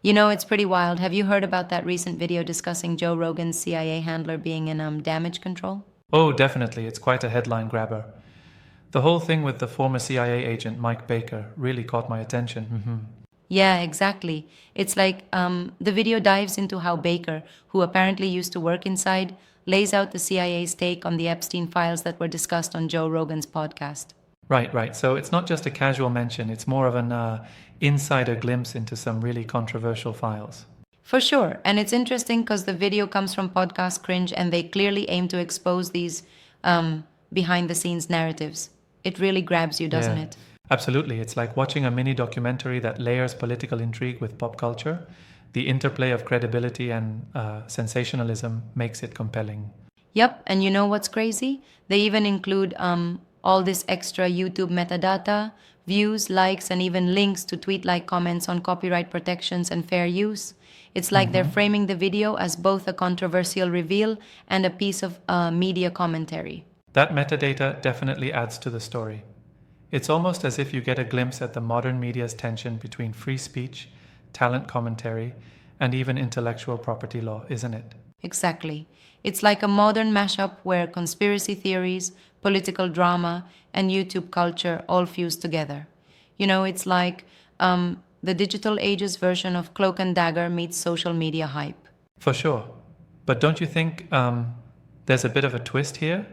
You know, it's pretty wild. Have you heard about that recent video discussing Joe Rogan's CIA handler being in damage control? Oh, definitely, it's quite a headline grabber. The whole thing with the former CIA agent Mike Baker really caught my attention. Yeah, exactly. It's like the video dives into how Baker, who apparently used to work inside, lays out the CIA's take on the Epstein files that were discussed on Joe Rogan's podcast. Right, right. So it's not just a casual mention, it's more of an insider glimpse into some really controversial files. For sure. And it's interesting because the video comes from Podcast Cringe and they clearly aim to expose these behind the scenes narratives. It really grabs you, doesn't Yeah, it? absolutely. It's like watching a mini documentary that layers political intrigue with pop culture. The interplay of credibility and sensationalism makes it compelling. Yep. And you know what's crazy? They even include all this extra YouTube metadata, views, likes, and even links to tweet like comments on copyright protections and fair use. It's like they're framing the video as both a controversial reveal and a piece of media commentary. That metadata definitely adds to the story. It's almost as if you get a glimpse at the modern media's tension between free speech, talent commentary, and even intellectual property law, isn't it? Exactly. It's like a modern mashup where conspiracy theories, political drama, and YouTube culture all fuse together. You know, it's like the digital age's version of Cloak and Dagger meets social media hype. For sure. But don't you think there's a bit of a twist here?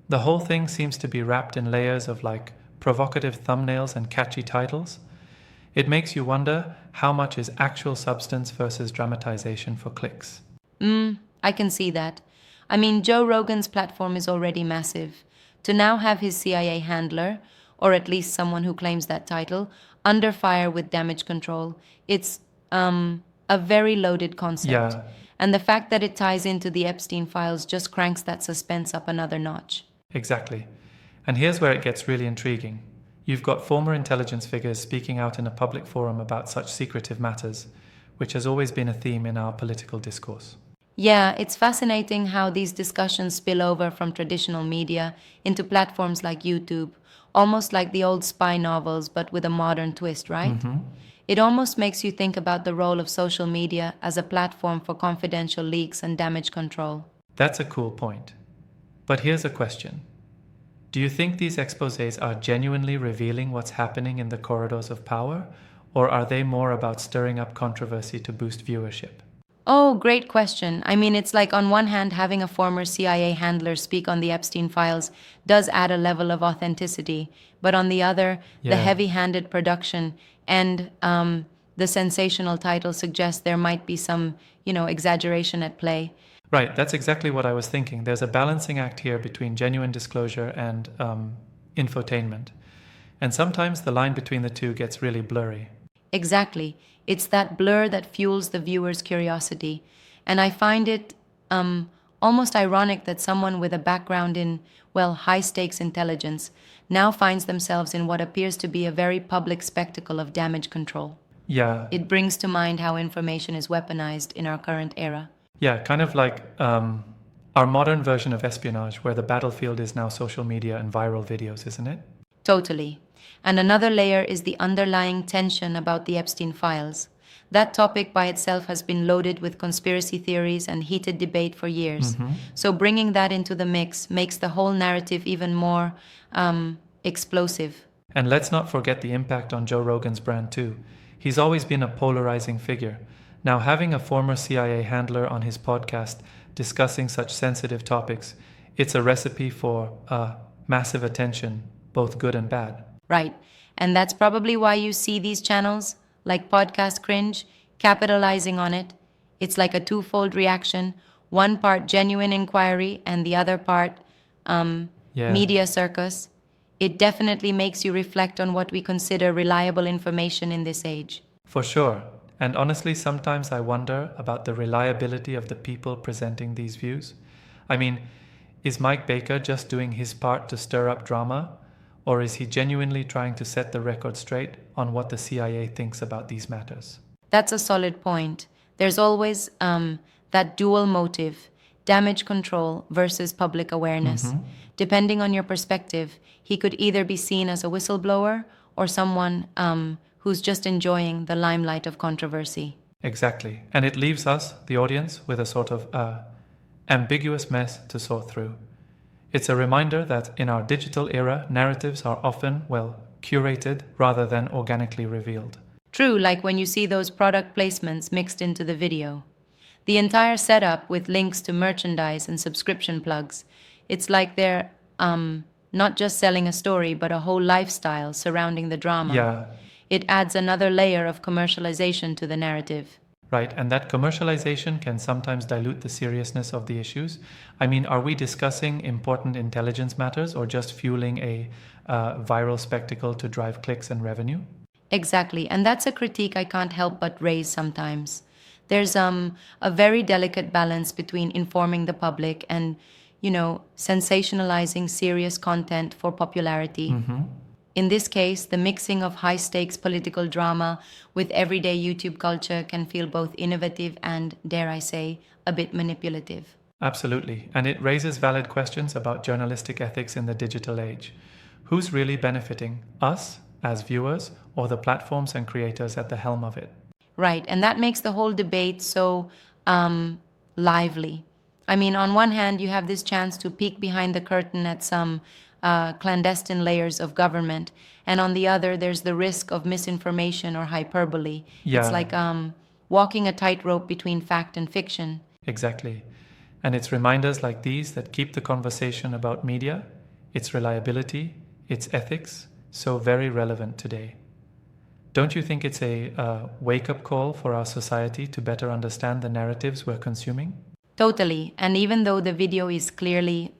The whole thing seems to be wrapped in layers of like provocative thumbnails and catchy titles. It makes you wonder how much is actual substance versus dramatization for clicks. I can see that. I mean, Joe Rogan's platform is already massive. To now have his CIA handler, or at least someone who claims that title, under fire with damage control, it's a very loaded concept. Yeah, And the fact that it ties into the Epstein files just cranks that suspense up another notch. exactly. And here's where it gets really intriguing. You've got former intelligence figures speaking out in a public forum about such secretive matters, which has always been a theme in our political discourse. Yeah, it's fascinating how these discussions spill over from traditional media into platforms like YouTube, almost like the old spy novels, but with a modern twist, right? It almost makes you think about the role of social media as a platform for confidential leaks and damage control. That's a cool point. But here's a question. Do you think these exposés are genuinely revealing what's happening in the corridors of power, or are they more about stirring up controversy to boost viewership? Oh, great question. I mean, it's like on one hand, having a former CIA handler speak on the Epstein files does add a level of authenticity, but on the other, the Yeah. heavy handed production and the sensational title suggests there might be some, exaggeration at play. Right, that's exactly what I was thinking. There's a balancing act here between genuine disclosure and infotainment. And sometimes the line between the two gets really blurry. Exactly. It's that blur that fuels the viewer's curiosity. And I find it almost ironic that someone with a background in, well, high stakes intelligence now finds themselves in what appears to be a very public spectacle of damage control. Yeah, It brings to mind how information is weaponized in our current era. yeah, kind of like our modern version of espionage, where the battlefield is now social media and viral videos, isn't it? Totally. And another layer is the underlying tension about the Epstein files. That topic by itself has been loaded with conspiracy theories and heated debate for years. So bringing that into the mix makes the whole narrative even more explosive. And let's not forget the impact on Joe Rogan's brand, too. He's always been a polarizing figure. Now, having a former CIA handler on his podcast discussing such sensitive topics, it's a recipe for massive attention, both good and bad. Right. And that's probably why you see these channels, like Podcast Cringe, capitalizing on it. It's like a twofold reaction, one part genuine inquiry and the other part Yeah. media circus. It definitely makes you reflect on what we consider reliable information in this age. For sure. And honestly, sometimes I wonder about the reliability of the people presenting these views. I mean, is Mike Baker just doing his part to stir up drama? Or is he genuinely trying to set the record straight on what the CIA thinks about these matters? That's a solid point. There's always that dual motive, damage control versus public awareness. Depending on your perspective, he could either be seen as a whistleblower or someone who's just enjoying the limelight of controversy. Exactly. And it leaves us, the audience, with a sort of ambiguous mess to sort through. It's a reminder that in our digital era, narratives are often, well, curated rather than organically revealed. True, like when you see those product placements mixed into the video. The entire setup with links to merchandise and subscription plugs. It's like they're not just selling a story, but a whole lifestyle surrounding the drama. Yeah, It adds another layer of commercialization to the narrative. right. And that commercialization can sometimes dilute the seriousness of the issues. I mean, are we discussing important intelligence matters or just fueling a viral spectacle to drive clicks and revenue? Exactly, and that's a critique I can't help but raise sometimes. There's a very delicate balance between informing the public and, sensationalizing serious content for popularity. In this case, the mixing of high-stakes political drama with everyday YouTube culture can feel both innovative and, dare I say, a bit manipulative. Absolutely. And it raises valid questions about journalistic ethics in the digital age. Who's really benefiting? Us, as viewers, or the platforms and creators at the helm of it? Right, and that makes the whole debate so lively. I mean, on one hand, you have this chance to peek behind the curtain at some clandestine layers of government, and on the other, there's the risk of misinformation or hyperbole. Yeah. It's like walking a tightrope between fact and fiction. Exactly. And it's reminders like these that keep the conversation about media, its reliability, its ethics, so very relevant today. Don't you think it's a wake-up call for our society to better understand the narratives we're consuming? Totally. And even though the video is clearly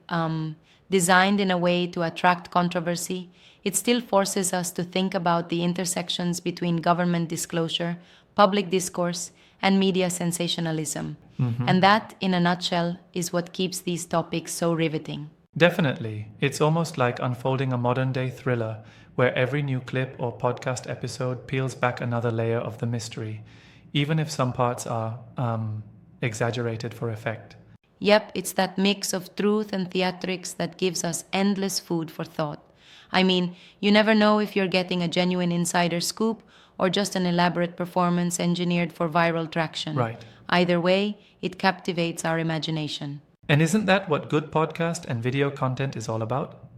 designed in a way to attract controversy, it still forces us to think about the intersections between government disclosure, public discourse, and media sensationalism. And that, in a nutshell, is what keeps these topics so riveting. Definitely. It's almost like unfolding a modern-day thriller where every new clip or podcast episode peels back another layer of the mystery, even if some parts are exaggerated for effect. Yep, it's that mix of truth and theatrics that gives us endless food for thought. I mean, you never know if you're getting a genuine insider scoop or just an elaborate performance engineered for viral traction. Right. Either way, it captivates our imagination. And isn't that what good podcast and video content is all about?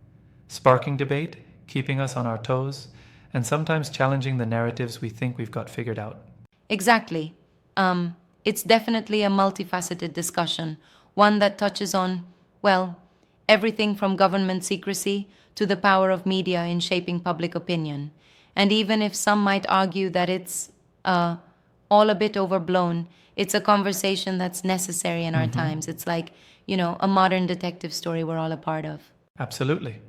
Sparking debate, keeping us on our toes, and sometimes challenging the narratives we think we've got figured out. Exactly. It's definitely a multifaceted discussion, one that touches on, well, everything from government secrecy to the power of media in shaping public opinion. And even if some might argue that it's all a bit overblown, it's a conversation that's necessary in our times. It's like, a modern detective story we're all a part of. Absolutely.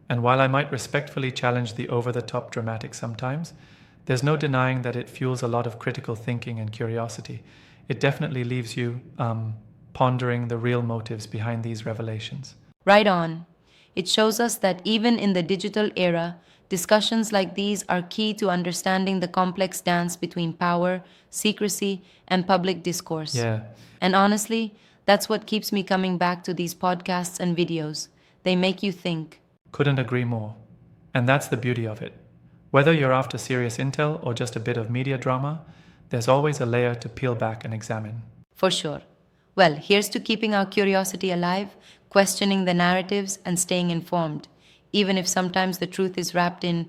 And while I might respectfully challenge the over-the-top dramatic sometimes, there's no denying that it fuels a lot of critical thinking and curiosity. It definitely leaves you pondering the real motives behind these revelations. Right on. It shows us that even in the digital era, discussions like these are key to understanding the complex dance between power, secrecy, and public discourse. Yeah, And honestly, that's what keeps me coming back to these podcasts and videos. They make you think. couldn't agree more. And that's the beauty of it. Whether you're after serious intel or just a bit of media drama, there's always a layer to peel back and examine. For sure. Well, here's to keeping our curiosity alive, questioning the narratives, and staying informed, even if sometimes the truth is wrapped in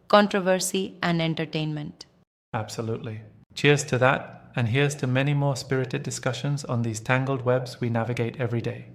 controversy and entertainment. Absolutely. Cheers to that, and here's to many more spirited discussions on these tangled webs we navigate every day.